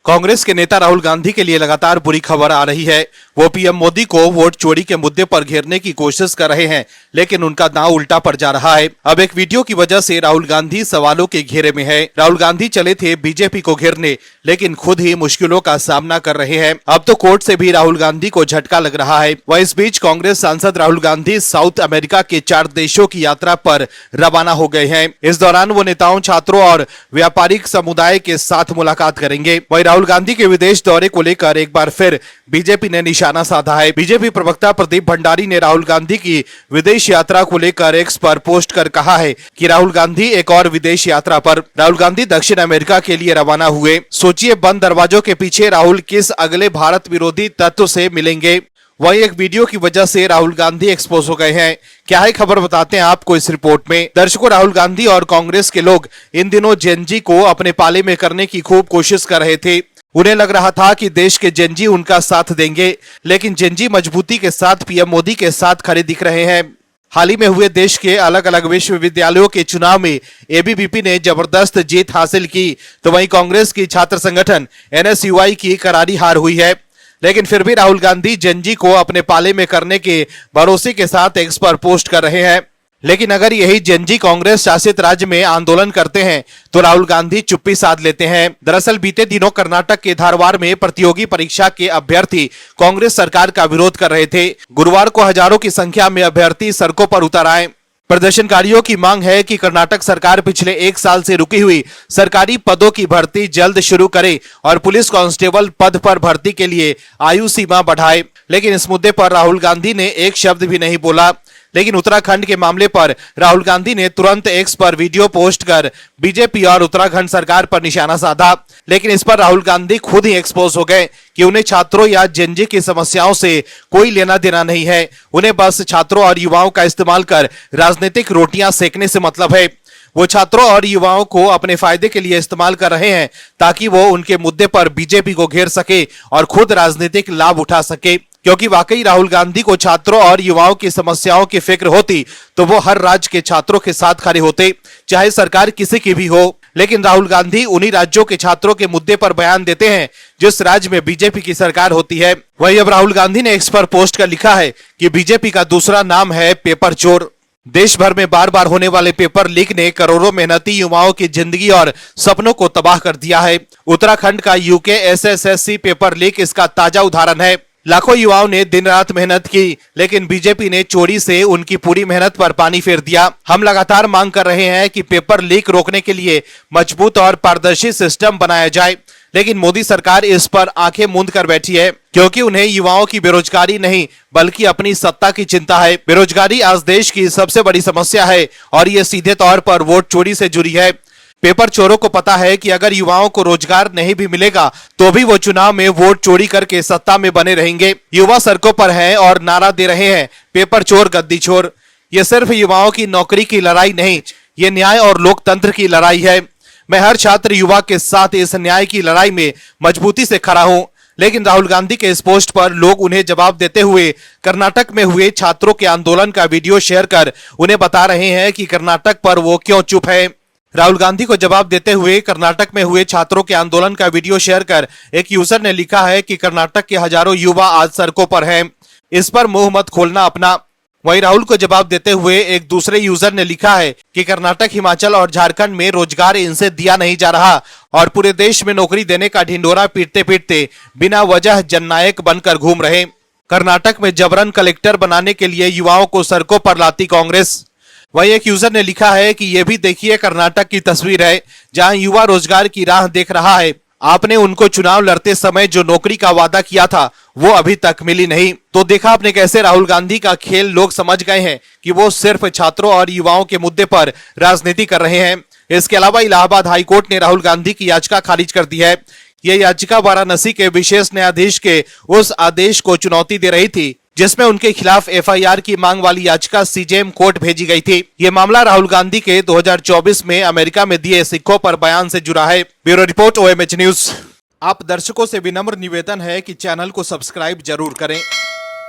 कांग्रेस के नेता राहुल गांधी के लिए लगातार बुरी खबर आ रही है। वो पीएम मोदी को वोट चोरी के मुद्दे पर घेरने की कोशिश कर रहे हैं, लेकिन उनका दांव उल्टा पड़ जा रहा है। अब एक वीडियो की वजह से राहुल गांधी सवालों के घेरे में है। राहुल गांधी चले थे बीजेपी को घेरने, लेकिन खुद ही मुश्किलों का सामना कर रहे हैं। अब तो कोर्ट से भी राहुल गांधी को झटका लग रहा है। वह इस बीच कांग्रेस सांसद राहुल गांधी साउथ अमेरिका के 4 देशों की यात्रा पर रवाना हो गए हैं। इस दौरान वो नेताओं, छात्रों और व्यापारिक समुदाय के साथ मुलाकात करेंगे। वही राहुल गांधी के विदेश दौरे को लेकर एक बार फिर बीजेपी ने निशाना साधा है। बीजेपी प्रवक्ता प्रदीप भंडारी ने राहुल गांधी की विदेश यात्रा को लेकर एक्स पर पोस्ट कर कहा है कि राहुल गांधी एक और विदेश यात्रा पर। राहुल गांधी दक्षिण अमेरिका के लिए रवाना हुए। सोचिए, बंद दरवाजों के पीछे राहुल किस अगले भारत विरोधी तत्व से मिलेंगे। वही एक वीडियो की वजह से राहुल गांधी एक्सपोज हो गए हैं। क्या है खबर, बताते हैं आपको इस रिपोर्ट में। दर्शकों, राहुल गांधी और कांग्रेस के लोग इन दिनों जेनजी को अपने पाले में करने की खूब कोशिश कर रहे थे। उन्हें लग रहा था कि देश के जेनजी उनका साथ देंगे, लेकिन जेनजी मजबूती के साथ पीएम मोदी के साथ खड़े दिख रहे हैं। हाल ही में हुए देश के अलग अलग विश्वविद्यालयों के चुनाव में एबीवीपी ने जबरदस्त जीत हासिल की, तो वहीं कांग्रेस की छात्र संगठन एनएसयूआई की करारी हार हुई है। लेकिन फिर भी राहुल गांधी जेनजी को अपने पाले में करने के भरोसे के साथ एक्स पर पोस्ट कर रहे हैं। लेकिन अगर यही जेनजी कांग्रेस शासित राज्य में आंदोलन करते हैं तो राहुल गांधी चुप्पी साध लेते हैं। दरअसल बीते दिनों कर्नाटक के धारवाड़ में प्रतियोगी परीक्षा के अभ्यर्थी कांग्रेस सरकार का विरोध कर रहे थे। गुरुवार को हजारों की संख्या में अभ्यर्थी सड़कों पर उतर आए। प्रदर्शनकारियों की मांग है कि कर्नाटक सरकार पिछले 1 साल से रुकी हुई सरकारी पदों की भर्ती जल्द शुरू करे और पुलिस कांस्टेबल पद पर भर्ती के लिए आयु सीमा बढ़ाए। लेकिन इस मुद्दे पर राहुल गांधी ने एक शब्द भी नहीं बोला। लेकिन उत्तराखंड के मामले पर राहुल गांधी ने तुरंत एक्स पर वीडियो पोस्ट कर बीजेपी और उत्तराखंड सरकार पर निशाना साधा। लेकिन इस पर राहुल गांधी खुद ही एक्सपोज हो गए कि उन्हें छात्रों या जेनजी की समस्याओं से कोई लेना देना नहीं है। उन्हें बस छात्रों और युवाओं का इस्तेमाल कर राजनीतिक रोटियां सेकने से मतलब है। वो छात्रों और युवाओं को अपने फायदे के लिए इस्तेमाल कर रहे हैं ताकि वो उनके मुद्दे पर बीजेपी को घेर सके और खुद राजनीतिक लाभ उठा सके। क्योंकि वाकई राहुल गांधी को छात्रों और युवाओं की समस्याओं की फिक्र होती तो वो हर राज्य के छात्रों के साथ खड़े होते, चाहे सरकार किसी की भी हो। लेकिन राहुल गांधी उन्हीं राज्यों के छात्रों के मुद्दे पर बयान देते हैं जिस राज्य में बीजेपी की सरकार होती है। वही अब राहुल गांधी ने एक्स पर पोस्ट कर लिखा है कि बीजेपी का दूसरा नाम है पेपर चोर। देश भर में बार बार होने वाले पेपर लीक ने करोड़ों मेहनती युवाओं की जिंदगी और सपनों को तबाह कर दिया है। उत्तराखंड का यूके एसएससी पेपर लीक इसका ताजा उदाहरण है। लाखों युवाओं ने दिन रात मेहनत की, लेकिन बीजेपी ने चोरी से उनकी पूरी मेहनत पर पानी फेर दिया। हम लगातार मांग कर रहे हैं कि पेपर लीक रोकने के लिए मजबूत और पारदर्शी सिस्टम बनाया जाए, लेकिन मोदी सरकार इस पर आंखें मूंद कर बैठी है, क्योंकि उन्हें युवाओं की बेरोजगारी नहीं बल्कि अपनी सत्ता की चिंता है। बेरोजगारी आज देश की सबसे बड़ी समस्या है और ये सीधे तौर पर वोट चोरी से जुड़ी है। पेपर चोरों को पता है कि अगर युवाओं को रोजगार नहीं भी मिलेगा तो भी वो चुनाव में वोट चोरी करके सत्ता में बने रहेंगे। युवा सड़कों पर हैं और नारा दे रहे हैं, पेपर चोर गद्दी छोर। ये सिर्फ युवाओं की नौकरी की लड़ाई नहीं, ये न्याय और लोकतंत्र की लड़ाई है। मैं हर छात्र युवा के साथ इस न्याय की लड़ाई में मजबूती से खड़ा हूं। लेकिन राहुल गांधी के इस पोस्ट पर लोग उन्हें जवाब देते हुए कर्नाटक में हुए छात्रों के आंदोलन का वीडियो शेयर कर उन्हें बता रहे हैं कि कर्नाटक पर वो क्यों चुप है। राहुल गांधी को जवाब देते हुए कर्नाटक में हुए छात्रों के आंदोलन का वीडियो शेयर कर एक यूजर ने लिखा है कि कर्नाटक के हजारों युवा आज सड़कों पर हैं, इस पर मुंह मत खोलना अपना। वहीं राहुल को जवाब देते हुए एक दूसरे यूजर ने लिखा है कि कर्नाटक, हिमाचल और झारखंड में रोजगार इनसे दिया नहीं जा रहा और पूरे देश में नौकरी देने का ढिंडोरा पीटते पीटते बिना वजह जननायक बनकर घूम रहे। कर्नाटक में जबरन कलेक्टर बनाने के लिए युवाओं को सड़कों पर लाती कांग्रेस। वही एक यूजर ने लिखा है कि ये भी देखिए कर्नाटक की तस्वीर है जहां युवा रोजगार की राह देख रहा है। आपने उनको चुनाव लड़ते समय जो नौकरी का वादा किया था वो अभी तक मिली नहीं। तो देखा आपने कैसे राहुल गांधी का खेल लोग समझ गए हैं कि वो सिर्फ छात्रों और युवाओं के मुद्दे पर राजनीति कर रहे हैं। इसके अलावा इलाहाबाद हाईकोर्ट ने राहुल गांधी की याचिका खारिज कर दी है। यह याचिका वाराणसी के विशेष न्यायाधीश के उस आदेश को चुनौती दे रही थी जिसमें उनके खिलाफ एफआईआर की मांग वाली याचिका सीजेएम कोर्ट भेजी गई थी। ये मामला राहुल गांधी के 2024 में अमेरिका में दिए सिक्कों पर बयान से जुड़ा है। Bureau report, OMH news. आप दर्शकों से विनम्र निवेदन है कि चैनल को सब्सक्राइब जरूर करें